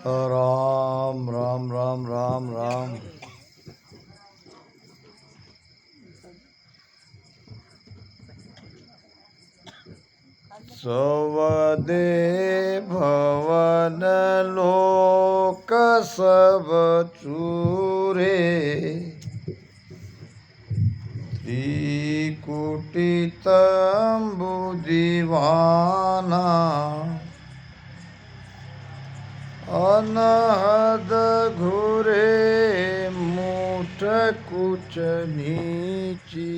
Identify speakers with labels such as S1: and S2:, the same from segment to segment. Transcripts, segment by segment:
S1: राम राम राम राम राम। सवदे भवन लोक सब चूरे, त्रिकुटी तंबु दीवाना, अनहद घुरे मुठ कुछ नीची,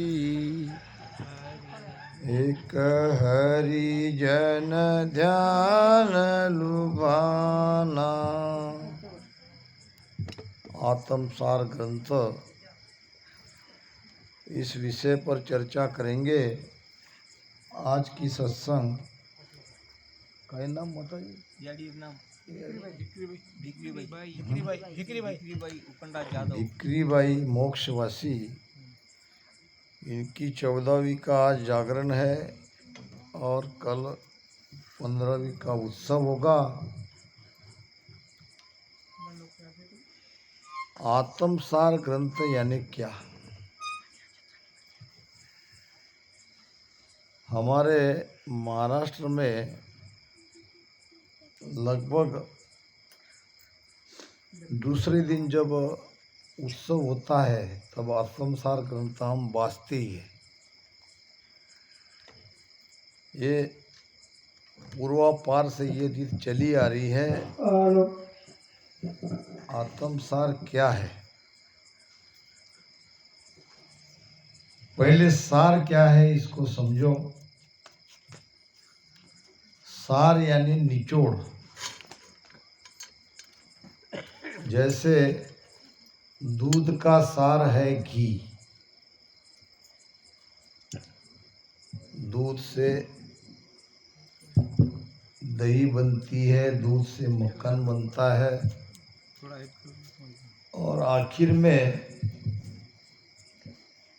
S1: एक हरिजन ध्यान लुभाना। आत्मसार ग्रंथ इस विषय पर चर्चा करेंगे। आज की सत्संग का नाम बताइए। भिक्रीबाई मोक्षवासी, इनकी 14वीं का आज जागरण है और कल 15वीं का उत्सव होगा। आत्मसार ग्रंथ यानी क्या? हमारे महाराष्ट्र में लगभग दूसरे दिन जब उत्सव होता है तब आत्मसार ग्रंथ हम बाजते ही है। ये पूर्वापार से ये रीत चली आ रही है। आत्मसार क्या है? पहले सार क्या है इसको समझो। सार यानी निचोड़। जैसे दूध का सार है घी, दूध से दही बनती है, दूध से मक्खन बनता है, और आखिर में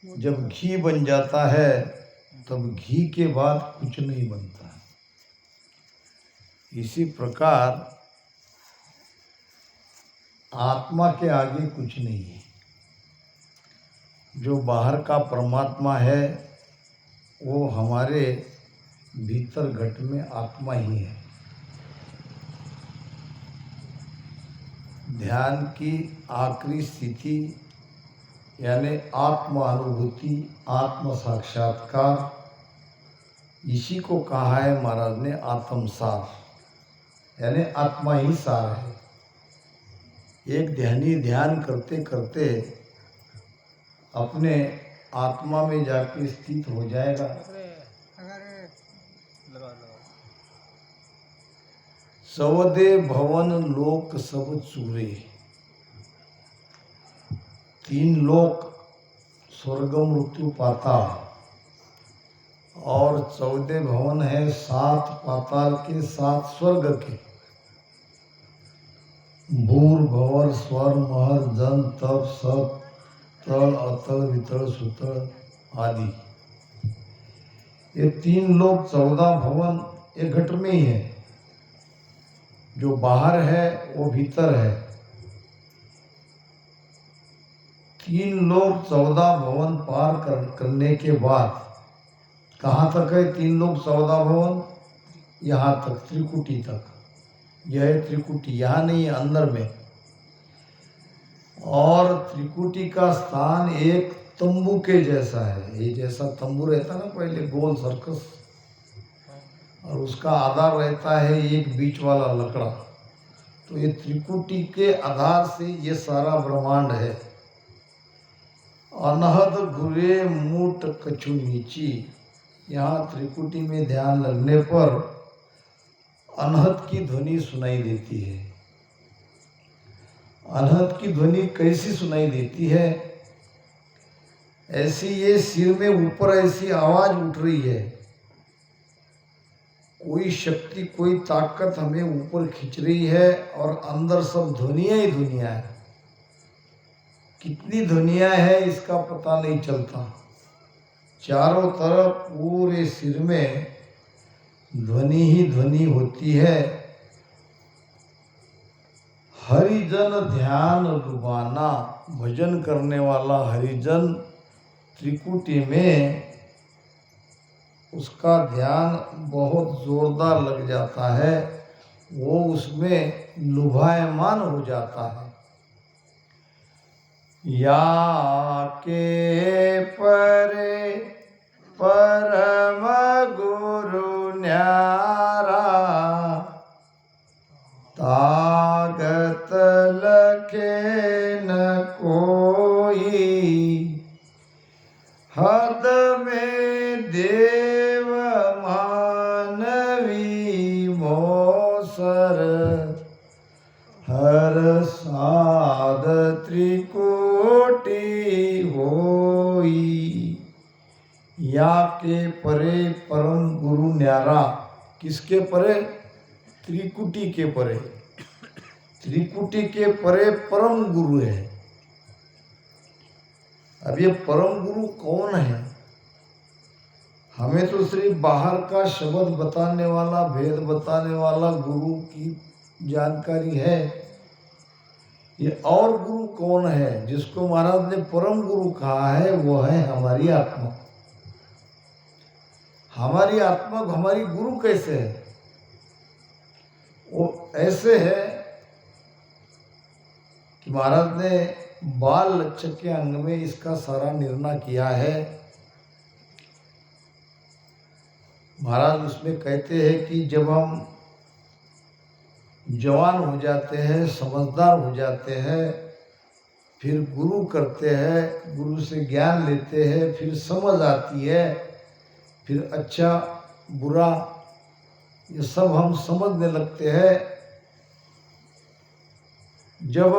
S1: जब घी बन जाता है तब घी के बाद कुछ नहीं बनता। इसी प्रकार आत्मा के आगे कुछ नहीं है। जो बाहर का परमात्मा है वो हमारे भीतर घट में आत्मा ही है। ध्यान की आखिरी स्थिति यानी आत्मानुभूति, आत्म साक्षात्कार, इसी को कहा है महाराज ने आत्मसार, यानी आत्मा ही सार है। एक ध्यानी ध्यान करते करते अपने आत्मा में जाके स्थित हो जाएगा। सवदे भवन लोक सब चूरे, 3 लोक स्वर्ग मृत्यु पाताल, और 14 भवन है 7 पाताल के 7 स्वर्ग के। भूर भवर स्वर महर जन तप सत तल अतल वितल सुतल आदि। ये 3 लोक 14 भवन एक घट में ही है। जो बाहर है वो भीतर है। 3 लोक 14 भवन पार करने के बाद कहाँ तक है? 3 लोक 14 भवन यहाँ तक, त्रिकुटी तक। यह है त्रिकुटी, यहाँ नहीं, अंदर में। और त्रिकुटी का स्थान एक तंबू के जैसा है। ये जैसा तंबू रहता ना पहले गोल सर्कस, और उसका आधार रहता है एक बीच वाला लकड़ा। तो ये त्रिकुटी के आधार से ये सारा ब्रह्मांड है। अनहद घुरे मूट कछु नीची, यहाँ त्रिकुटी में ध्यान लगने पर अनहद की ध्वनि सुनाई देती है। अनहद की ध्वनि कैसी सुनाई देती है? ऐसी ये सिर में ऊपर ऐसी आवाज उठ रही है। कोई शक्ति, कोई ताकत हमें ऊपर खींच रही है और अंदर सब ध्वनियां ही ध्वनियां है। कितनी ध्वनियां है इसका पता नहीं चलता। चारों तरफ पूरे सिर में ध्वनि ही ध्वनि होती है। हरिजन ध्यान लुभाना, भजन करने वाला हरिजन त्रिकुटी में उसका ध्यान बहुत जोरदार लग जाता है, वो उसमें लुभायमान हो जाता है। या के परे परम गुरु न्यारा, तागत लखे न कोई, हद में देव मानवी मोसर, हर साध त्रिकोटि होई। या के परे परम गुरु न्यारा, किसके परे? त्रिकुटी के परे। त्रिकुटी के परे परम गुरु है। अब ये परम गुरु कौन है? हमें तो सिर्फ बाहर का शब्द बताने वाला, भेद बताने वाला गुरु की जानकारी है। ये और गुरु कौन है जिसको महाराज ने परम गुरु कहा है? वो है हमारी आत्मा। हमारी आत्मा हमारी गुरु कैसे है? वो ऐसे है कि महाराज ने बाल लक्षक के अंग में इसका सारा निर्णय किया है। महाराज उसमें कहते हैं कि जब हम जवान हो जाते हैं, समझदार हो जाते हैं, फिर गुरु करते हैं, गुरु से ज्ञान लेते हैं, फिर समझ आती है, फिर अच्छा बुरा ये सब हम समझने लगते हैं जब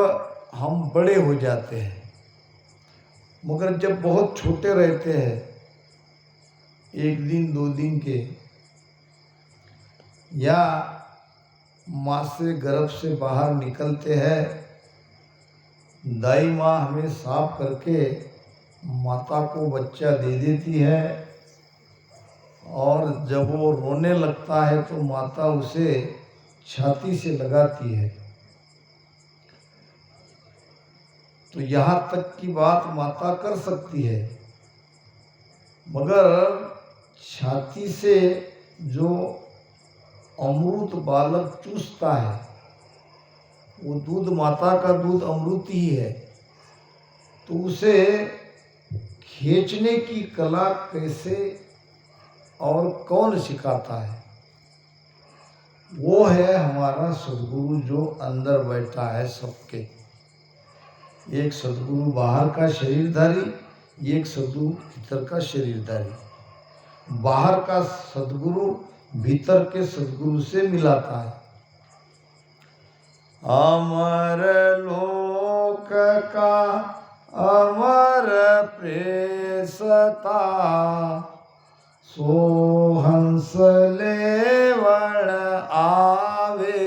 S1: हम बड़े हो जाते हैं। मगर जब बहुत छोटे रहते हैं, 1 दिन 2 दिन के, या माँ से गर्भ से बाहर निकलते हैं, दाई माँ हमें साफ करके माता को बच्चा दे देती है, और जब वो रोने लगता है तो माता उसे छाती से लगाती है। तो यहाँ तक की बात माता कर सकती है, मगर छाती से जो अमृत बालक चूसता है, वो दूध माता का दूध अमृत ही है, तो उसे खींचने की कला कैसे और कौन सिखाता है? वो है हमारा सद्गुरु जो अंदर बैठा है सबके। एक सद्गुरु बाहर का शरीरधारी, एक सद्गुरु भीतर का शरीरधारी। बाहर का सद्गुरु भीतर के सद्गुरु से मिलाता है। अमर लोक का अमर प्रेसता, सो हंस लेवण आवे,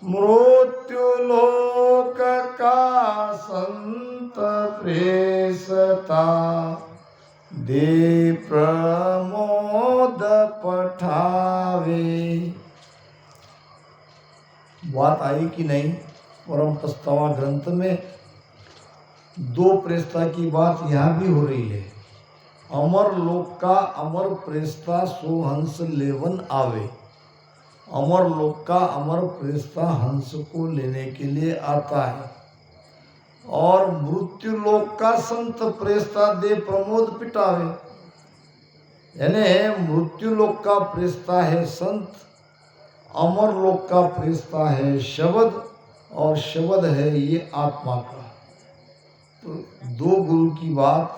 S1: मृत्यु लोक का संत प्रेसता, दे प्रमोद पठावे। बात आई कि नहीं? परम प्रस्तावा ग्रंथ में 2 प्रेस्ता की बात यहाँ भी हो रही है। अमर लोक का अमर प्रेस्ता सो हंस लेवन आवे। अमर लोक का अमर प्रेस्ता हंस को लेने के लिए आता है, और मृत्यु लोक का संत प्रेस्ता दे प्रमोद पिटावे। यानी मृत्यु लोक का प्रेस्ता है संत, अमर लोक का प्रेस्ता है शब्द, और शब्द है ये आत्मा का। तो 2 गुरु की बात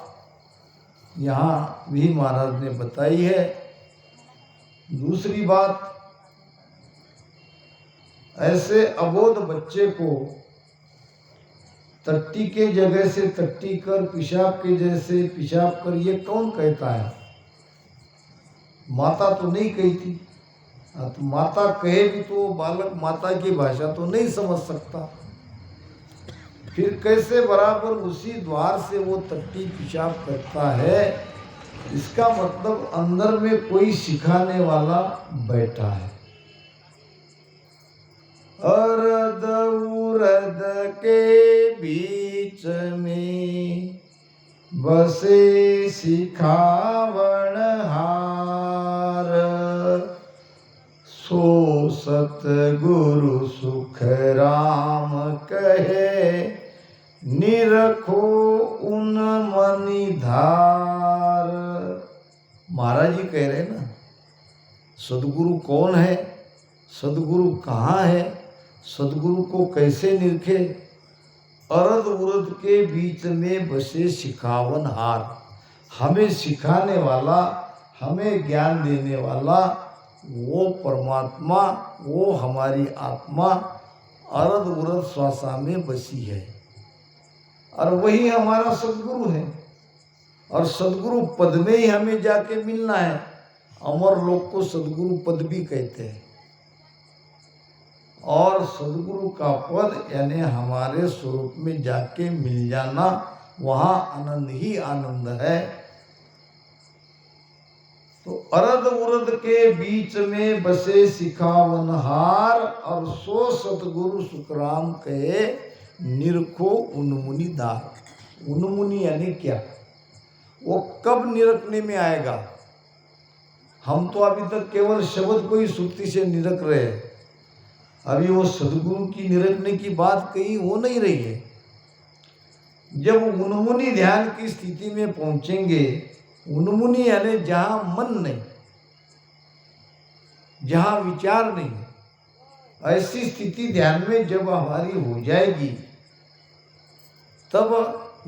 S1: यहाँ भी महाराज ने बताई है। दूसरी बात, ऐसे अबोध बच्चे को टट्टी के जगह से टट्टी कर, पेशाब के जैसे पेशाब कर, ये कौन कहता है? माता तो नहीं कहती। तो माता कहे भी तो बालक माता की भाषा तो नहीं समझ सकता, फिर कैसे बराबर उसी द्वार से वो टट्टी पेशाब करता है? इसका मतलब अंदर में कोई सिखाने वाला बैठा है। अरद उरद के बीच में बसे सिखावन हार, सो सतगुरु सुख राम कहे, निरखो उन मनि धार। महाराज जी कह रहे ना, सदगुरु कौन है, सदगुरु कहाँ है, सदगुरु को कैसे निरखे। अरद उरद के बीच में बसे सिखावन हार, हमें सिखाने वाला, हमें ज्ञान देने वाला वो परमात्मा, वो हमारी आत्मा अरद उरद श्वासा में बसी है, और वही हमारा सदगुरु है। और सदगुरु पद में ही हमें जाके मिलना है। अमर लोग को सदगुरु पद भी कहते हैं। और सदगुरु का पद यानी हमारे स्वरूप में जाके मिल जाना, वहाँ आनंद ही आनंद है। तो अरद उरद के बीच में बसे सिखावन हार, और सो सतगुरु सुखराम कहे, निरखो उन्मुनि दार। उन्मुनि यानी क्या, वो कब निरखने में आएगा। हम तो अभी तक केवल शब्द को ही सुक्ति से निरख रहे हैं, अभी वो सदगुरु की निरखने की बात कहीं हो नहीं रही है। जब उन्मुनि ध्यान की स्थिति में पहुंचेंगे, उन्मुनि यानी जहां मन नहीं, जहां विचार नहीं, ऐसी स्थिति ध्यान में जब हमारी हो जाएगी, तब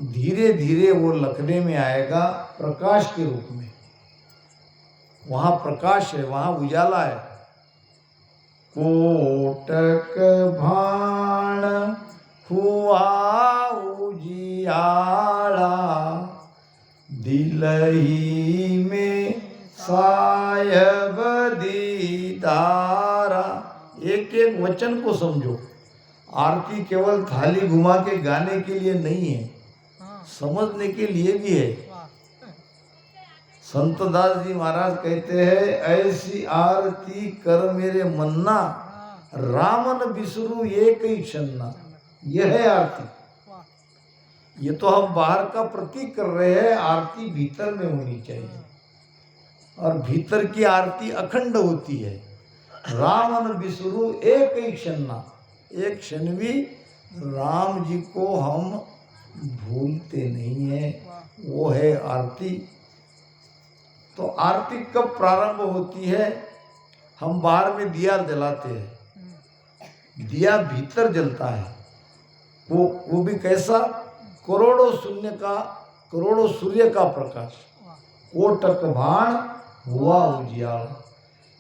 S1: धीरे धीरे वो लखने में आएगा प्रकाश के रूप में। वहां प्रकाश है, वहां उजाला है। कोटक भाण हुआ उजियाला, दिलही में सायब दीदारा। एक एक वचन को समझो। आरती केवल थाली घुमा के गाने के लिए नहीं है, समझने के लिए भी है। संत दास जी महाराज कहते हैं, ऐसी आरती कर मेरे मन्ना, रामन बिसरू एक ही छन्ना। यह है आरती। ये तो हम बाहर का प्रतीक कर रहे हैं, आरती भीतर में होनी चाहिए, और भीतर की आरती अखंड होती है। रामन बिसरू एक ही छन्ना, एक क्षण भी राम जी को हम भूलते नहीं है, वो है आरती। तो आरती कब प्रारंभ होती है, हम बाहर में दिया जलाते हैं, दिया भीतर जलता है। वो भी कैसा, करोड़ों सूर्य का प्रकाश। कोटक भाण हुआ उजियाला।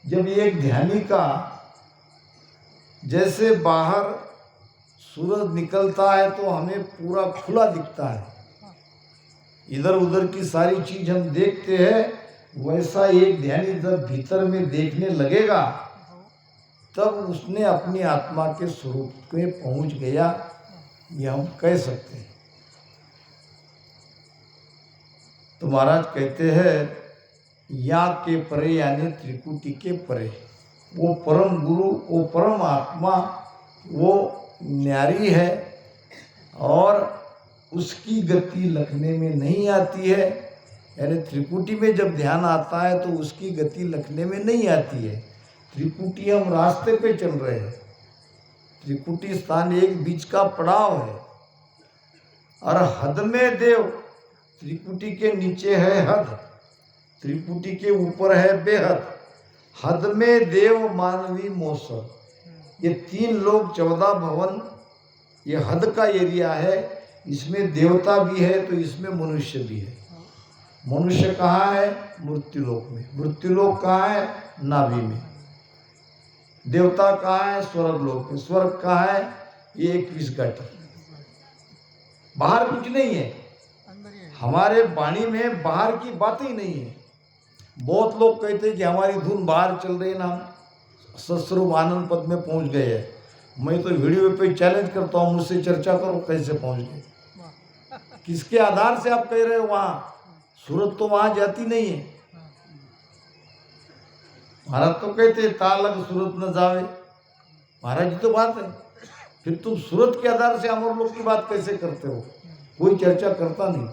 S1: जब एक ध्यानी का जैसे बाहर सूरज निकलता है तो हमें पूरा खुला दिखता है, इधर उधर की सारी चीज हम देखते हैं, वैसा एक ध्यानी जब भीतर में देखने लगेगा, तब उसने अपनी आत्मा के स्वरूप में पहुंच गया, ये हम कह सकते हैं। तो महाराज कहते हैं, या के परे यानी त्रिकुटी के परे, वो परम गुरु, वो परम आत्मा, वो न्यारी है, और उसकी गति लखने में नहीं आती है। यानी त्रिकुटी में जब ध्यान आता है तो उसकी गति लखने में नहीं आती है। त्रिकुटी हम रास्ते पे चल रहे हैं, त्रिकुटी स्थान एक बीच का पड़ाव है। और हद में देव, त्रिकुटी के नीचे है हद, त्रिकुटी के ऊपर है बेहद। हद में देव मानवी मौसम, ये 3 लोक 14 भवन, ये हद का एरिया है। इसमें देवता भी है तो इसमें मनुष्य भी है। मनुष्य कहाँ है, मृत्युलोक में। मृत्युलोक कहाँ है, नाभि में। देवता कहाँ है, स्वर्ग लोक में। स्वर्ग कहाँ है, ये 21 घट। बाहर कुछ नहीं है, हमारे वाणी में बाहर की बात ही नहीं है। बहुत लोग कहते हैं कि हमारी धुन बाहर चल रही है ना, हम सस्वरूप आनंद पद में पहुंच गए हैं। मैं तो वीडियो पे चैलेंज करता हूँ, मुझसे चर्चा करो कैसे पहुंच गए, किसके आधार से आप कह रहे हो। वहां सूरत तो वहां जाती नहीं है। महाराज तो कहते तालक सूरत न जावे, महाराज जी तो बात है, फिर तुम सूरत के आधार से अमर लोक की बात कैसे करते हो? कोई चर्चा करता नहीं,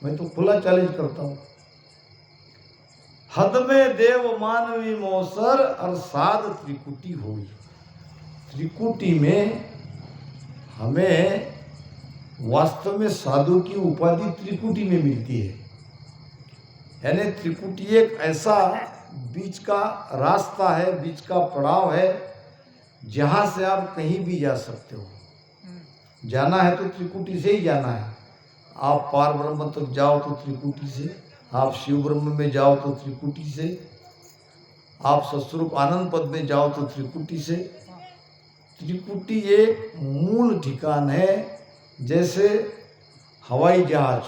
S1: मैं तो खुला चैलेंज करता हूं। हद में देव मानवी मोसर और साध त्रिकुटी हुई। त्रिकुटी में हमें वास्तव में साधु की उपाधि त्रिकुटी में मिलती है। यानी त्रिकुटी एक ऐसा बीच का रास्ता है, बीच का पड़ाव है, जहां से आप कहीं भी जा सकते हो। जाना है तो त्रिकुटी से ही जाना है। आप पार ब्रह्म तक जाओ तो त्रिकुटी से, आप शिव ब्रह्म में जाओ तो त्रिकुटी से, आप सस्वरूप आनंद पद में जाओ तो त्रिकुटी से। त्रिकुटी एक मूल ठिकान है। जैसे हवाई जहाज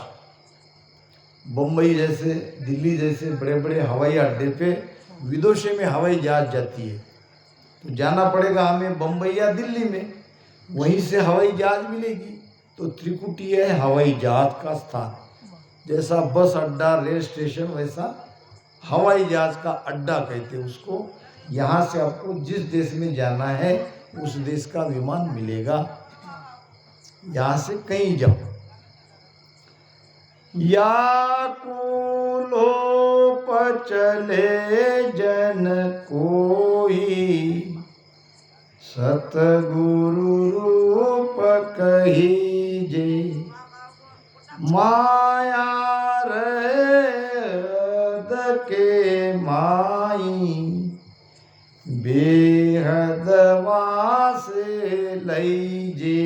S1: बम्बई जैसे, दिल्ली जैसे बड़े बड़े हवाई अड्डे पे विदेशों में हवाई जहाज जाती है, तो जाना पड़ेगा हमें बम्बई या दिल्ली में, वहीं से हवाई जहाज मिलेगी। तो त्रिकुटी है हवाई जहाज का स्थान। जैसा बस अड्डा, रेल स्टेशन, वैसा हवाई जहाज का अड्डा कहते हैं उसको। यहाँ से आपको जिस देश में जाना है उस देश का विमान मिलेगा। यहाँ से कहीं जाओ। या कुलोप चले जन कोई, सतगुरु रूप कहीजे। माया रहद के माई, बेहद वासे लईजे।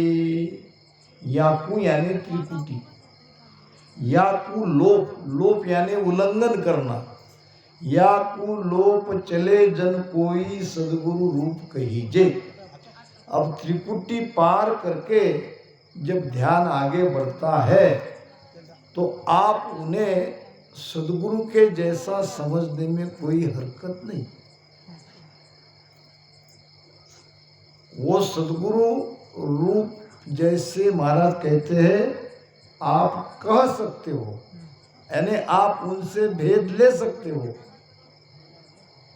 S1: याकू यानी त्रिकुटी, याकू लोप, लोप यानी उल्लंघन करना। याकू लोप चले जन कोई, सदगुरु रूप कहीजे। अब त्रिकुटी पार करके जब ध्यान आगे बढ़ता है तो आप उन्हें सदगुरु के जैसा समझने में कोई हरकत नहीं। वो सदगुरु रूप जैसे महाराज कहते हैं आप कह सकते हो, यानी आप उनसे भेद ले सकते हो।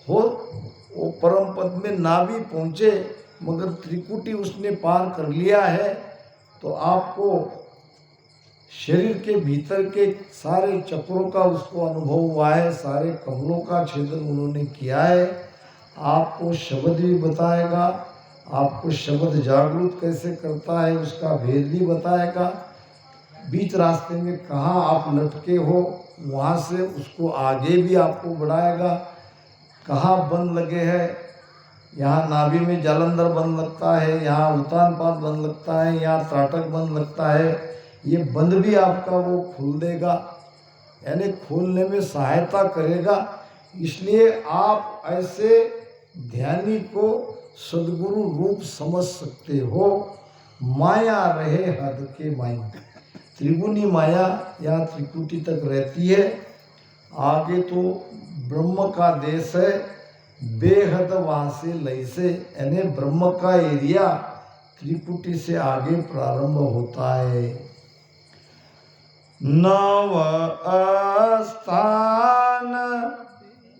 S1: वो परम पद में ना भी पहुंचे मगर त्रिकुटी उसने पार कर लिया है, तो आपको शरीर के भीतर के सारे चक्रों का उसको अनुभव हुआ है, सारे कमलों का छेदन उन्होंने किया है। आपको शब्द भी बताएगा, आपको शब्द जागरूक कैसे करता है उसका भेद भी बताएगा। बीच रास्ते में कहाँ आप लटके हो वहाँ से उसको आगे भी आपको बढ़ाएगा। कहाँ बंद लगे हैं, यहाँ नाभि में जालंधर बंद लगता है, यहाँ उतानपाद बंद लगता है, यहाँ त्राटक बंद लगता है, ये बंद भी आपका वो खोल देगा, यानी खोलने में सहायता करेगा। इसलिए आप ऐसे ध्यानी को सदगुरु रूप समझ सकते हो। माया रहे हद के माई, त्रिगुणी माया या त्रिकुटी तक रहती है। आगे तो ब्रह्म का देश है, बेहद वहाँ से लय से, यानी ब्रह्म का एरिया त्रिकुटी से आगे प्रारंभ होता है। नव स्थान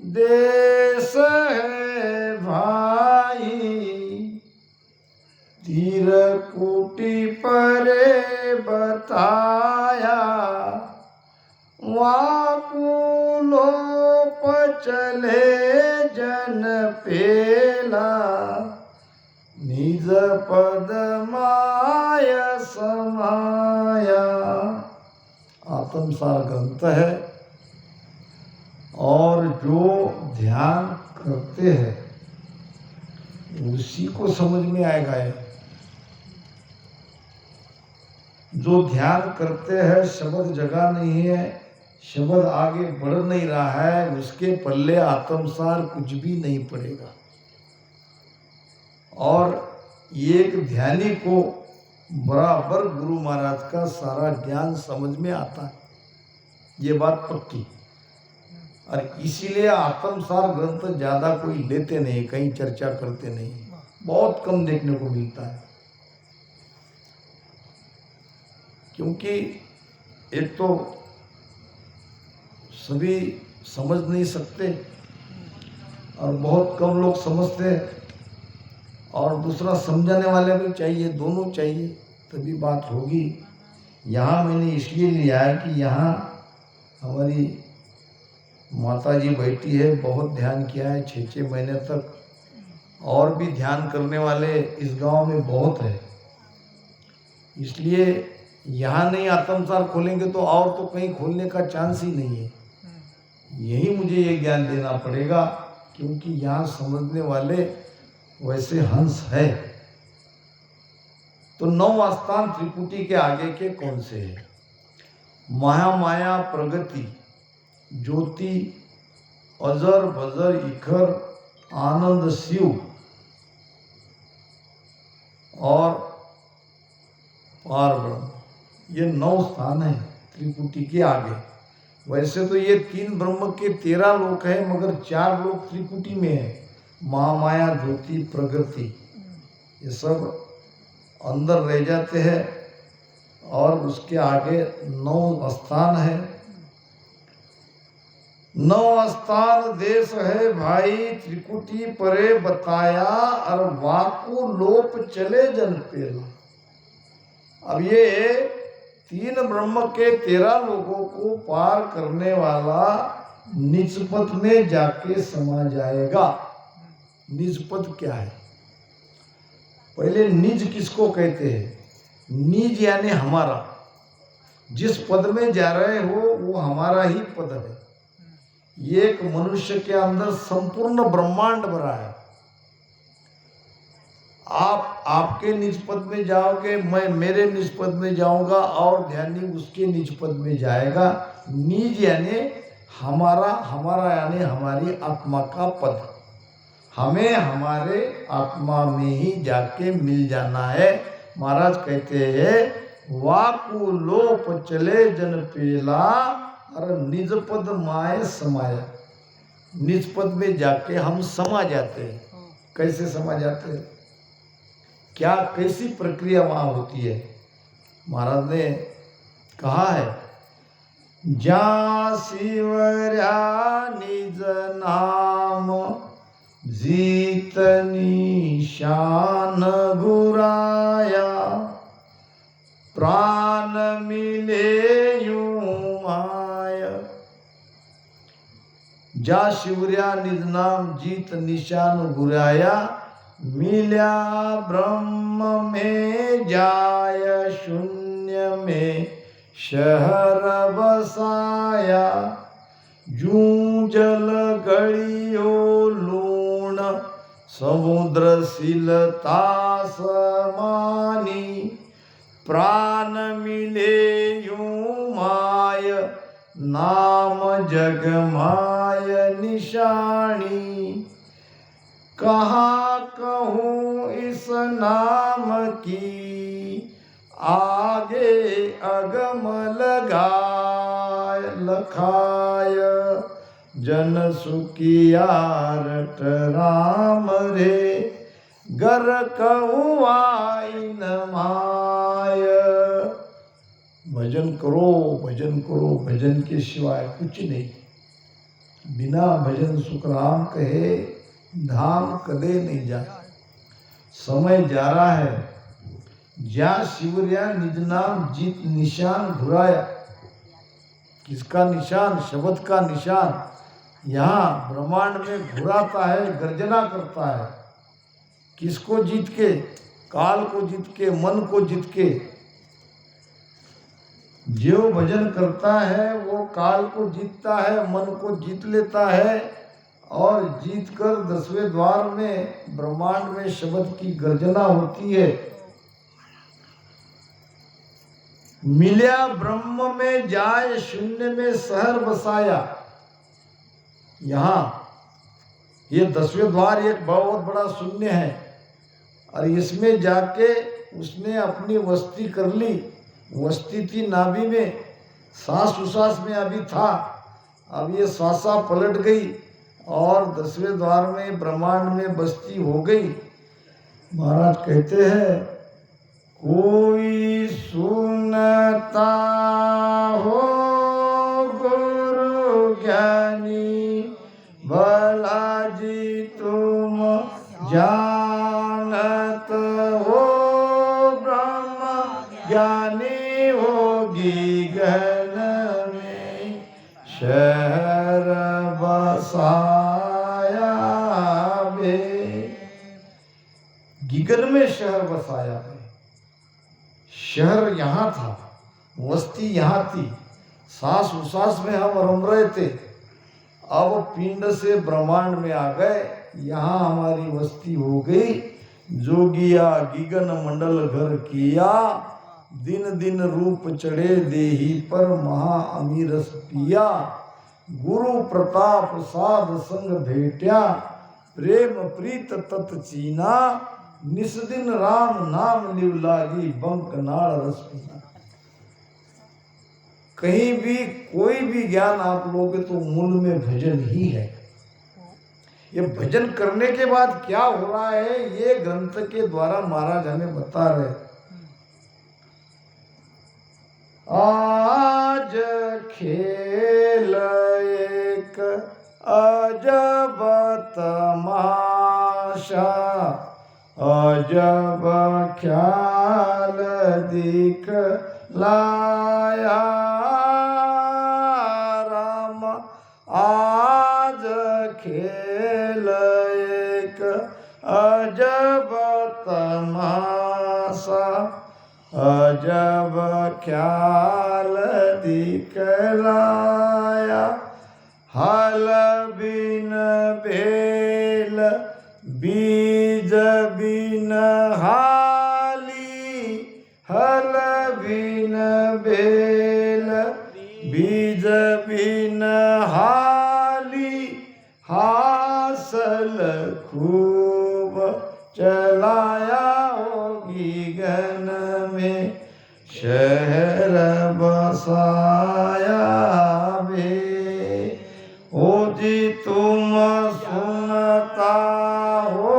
S1: देश है भाई, त्रिकुटी परे बताया। वाकुलोप चले जन पेला, निज पद माय समाया। आत्मसार ग्रंथ है, और जो ध्यान करते हैं उसी को समझ में आएगा। है जो ध्यान करते हैं शब्द जगह नहीं है, शब्द आगे बढ़ नहीं रहा है, उसके पल्ले आत्मसार कुछ भी नहीं पड़ेगा। और एक ध्यानी को बराबर गुरु महाराज का सारा ज्ञान समझ में आता है, ये बात पक्की। और इसीलिए आत्मसार ग्रंथ ज़्यादा कोई लेते नहीं, कहीं चर्चा करते नहीं, बहुत कम देखने को मिलता है। क्योंकि एक तो सभी समझ नहीं सकते और बहुत कम लोग समझते हैं, और दूसरा समझाने वाले भी चाहिए, दोनों चाहिए, तभी बात होगी। यहाँ मैंने इसलिए लिया है कि यहाँ हमारी माता जी बैठी है, बहुत ध्यान किया है 6-6 महीने तक, और भी ध्यान करने वाले इस गांव में बहुत है। इसलिए यहाँ नहीं आत्मसार खोलेंगे तो और तो कहीं खोलने का चांस ही नहीं है। यही मुझे ये ज्ञान देना पड़ेगा, क्योंकि यहाँ समझने वाले वैसे हंस है। तो 9 आस्थान त्रिपुटी के आगे के कौन से हैं? महामाया, प्रगति, ज्योति, अजर, बजर, इखर, आनंद, शिव और पार ब्रह्म। ये 9 स्थान है त्रिपुटी के आगे। वैसे तो ये 3 ब्रह्म के 13 लोक है, मगर 4 लोक त्रिपुटी में है। महामाया, ज्योति, प्रगति, ये सब अंदर रह जाते हैं। और उसके आगे 9 स्थान है। 9 स्थान देश है भाई त्रिकुटी परे बताया, और वाकु लोप चले जन पेला। अब ये 3 ब्रह्म के 13 लोगों को पार करने वाला निजपद में जाके समा जाएगा। निजपद क्या है? पहले निज किसको कहते हैं? निज यानी हमारा। जिस पद में जा रहे हो वो हमारा ही पद है। एक मनुष्य के अंदर संपूर्ण ब्रह्मांड भरा है। आप आपके निज पद में जाओगे, मैं मेरे निज पद में जाऊंगा, और ध्यानी उसके निज पद में जाएगा। निज यानी हमारा, हमारा यानी हमारी आत्मा का पद। हमें हमारे आत्मा में ही जाके मिल जाना है। महाराज कहते हैं वाकु लोप चले जन पेला, और निज पद माए समाया। निज पद में जाके हम समा जाते हैं। कैसे समा जाते हैं? क्या कैसी प्रक्रिया वहां होती है? महाराज ने कहा है, जा शिवर्या निज नाम, जीतनी शान गुराया, प्राण मिले यूं माया। जा शिवर्या निज नाम, जीत निशान गुराया, मिल्या ब्रह्म में जाय, शून्य में शहर बसाया। जूं जल गलियो लूण, समुद्र सिलता समानी, प्राण मिले यूं माय, नाम जग माय निशानी। कहाँ कहूँ इस नाम की, आगे अगम लगाय लखाय। जन सुखिया रट राम रे, गर कहूँ आई न माय। भजन करो, भजन करो, भजन के सिवाय कुछ नहीं। बिना भजन सुख राम कहे, धाम कदे नहीं जा। समय जा रहा है। जा शिवर्या निज नाम, जीत निशान घुराया। किसका निशान? शब्द का निशान। यहाँ ब्रह्मांड में घुराता है, गर्जना करता है। किसको जीत के? काल को जीत के, मन को जीत के। जो भजन करता है वो काल को जीतता है, मन को जीत लेता है, और जीतकर 10वें द्वार में ब्रह्मांड में शब्द की गर्जना होती है। मिल्या ब्रह्म में जाए, शून्य में शहर बसाया। यहाँ ये 10वें द्वार एक बहुत बड़ा शून्य है, और इसमें जाके उसने अपनी वस्ती कर ली। वस्ती थी नाभि में, सांस उसास में अभी था, अब ये श्वासा पलट गई और 10वें द्वार में ब्रह्मांड में बस्ती हो गई। महाराज कहते हैं, कोई सुनता हो गुरु ज्ञानी, भला जी तुम जान बसाया बे। गिगन में शहर बसाया है। शहर यहाँ था, वस्ती यहाँ थी, सांस उसास में हम रम रहे थे। अब पिंड से ब्रह्मांड में आ गए, यहाँ हमारी वस्ती हो गई। जोगिया गिगन मंडल घर किया, दिन दिन रूप चढ़े देही पर महा अमीरस पिया। गुरु प्रताप साध संग भेट्या, प्रेम प्रीत तत चीना। निस्दिन राम नाम लिव लागी, बंक नाड़ रस पीना। कहीं भी कोई भी ज्ञान आप लोगे तो मूल में भजन ही है। ये भजन करने के बाद क्या हो रहा है, ये ग्रंथ के द्वारा महाराज हमें बता रहे। आज खेल एक अजब तमाशा, अजब ख्याल दिख लाया राम। आज खेल एक अजब तमाशा, अजब ख्याल दिखलाया। हल बिन भेल बीज बिन हाली, हल बिन भेल बीज बिन हाली। हासल खूब चलाया होगी गन में, शहर बसाया बे। ओ जी तुम सुनता हो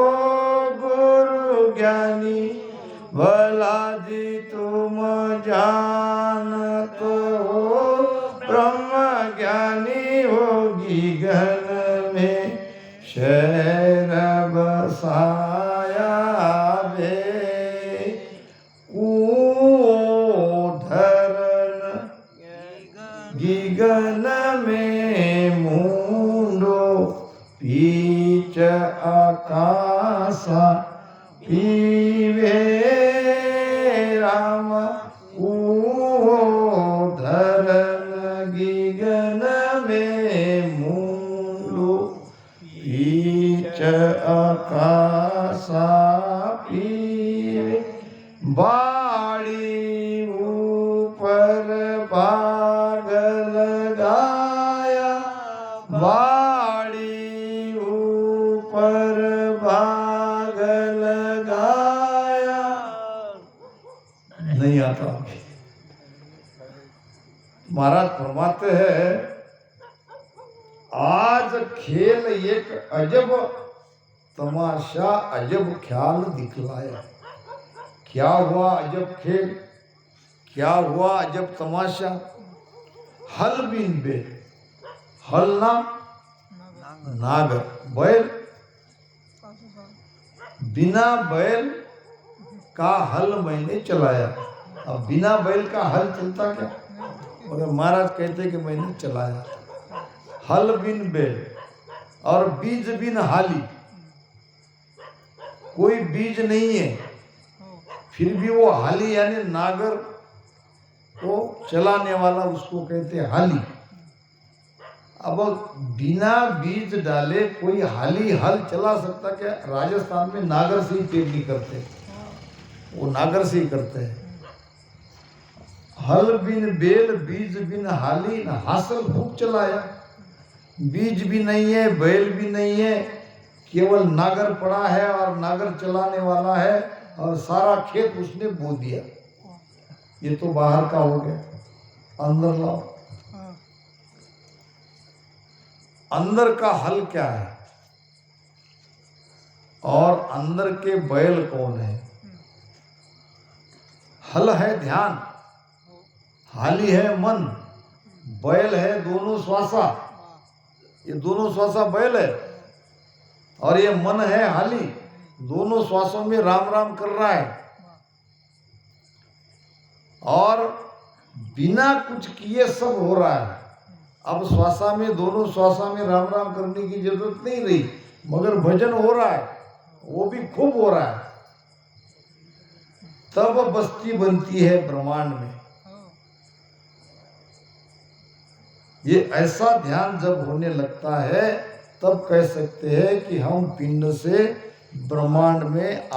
S1: गुरु ज्ञानी, भला जी तुम जानत हो ब्रह्म ज्ञानी। होगी घन में शहर बसाया बे। धरन गिगन में मुंडो, पीच आकाशा पीवे राम। धरन गिगन में मुंडो, पीच आकाशा पीवे। बाड़ी ऊपर बाग लगाया, बाड़ी ऊपर बाग लगाया। नहीं आता। महाराज फरमाते हैं, आज खेल एक अजब तमाशा, अजब ख्याल दिखलाया। क्या हुआ अजब खेल, क्या हुआ अजब तमाशा। हल बिन बैल, हल ना नागर, बैल बिना बैल का हल मैंने चलाया। अब बिना बैल का हल चलता क्या, और महाराज कहते कि मैंने चलाया। हल बिन बैल और बीज बिन हाली, कोई बीज नहीं है, फिर भी वो हाली यानी नागर को चलाने वाला, उसको कहते हैं हाली। अब बिना बीज डाले कोई हाली हल चला सकता क्या। राजस्थान में नागर से ही पेरनी करते, वो नागर से ही करते हैं। हल बिन बैल बीज बिन हाली, न हासिल खूब चलाया। बीज भी नहीं है, बैल भी नहीं है, केवल नागर पड़ा है और नागर चलाने वाला है, और सारा खेत उसने बो दिया। ये तो बाहर का हो गया, अंदर लाओ। अंदर का हल क्या है, और अंदर के बैल कौन है। हल है ध्यान, हाली है मन, बैल है दोनों श्वासा। ये दोनों श्वासा बैल है, और ये मन है हाली, दोनों श्वासों में राम राम कर रहा है। और बिना कुछ किए सब हो रहा है। अब श्वासा में, दोनों श्वासा में राम राम करने की जरूरत नहीं रही, मगर भजन हो रहा है, वो भी खूब हो रहा है। तब बस्ती बनती है ब्रह्मांड में। ये ऐसा ध्यान जब होने लगता है तब कह सकते हैं कि हम पिंड से ब्रह्मांड में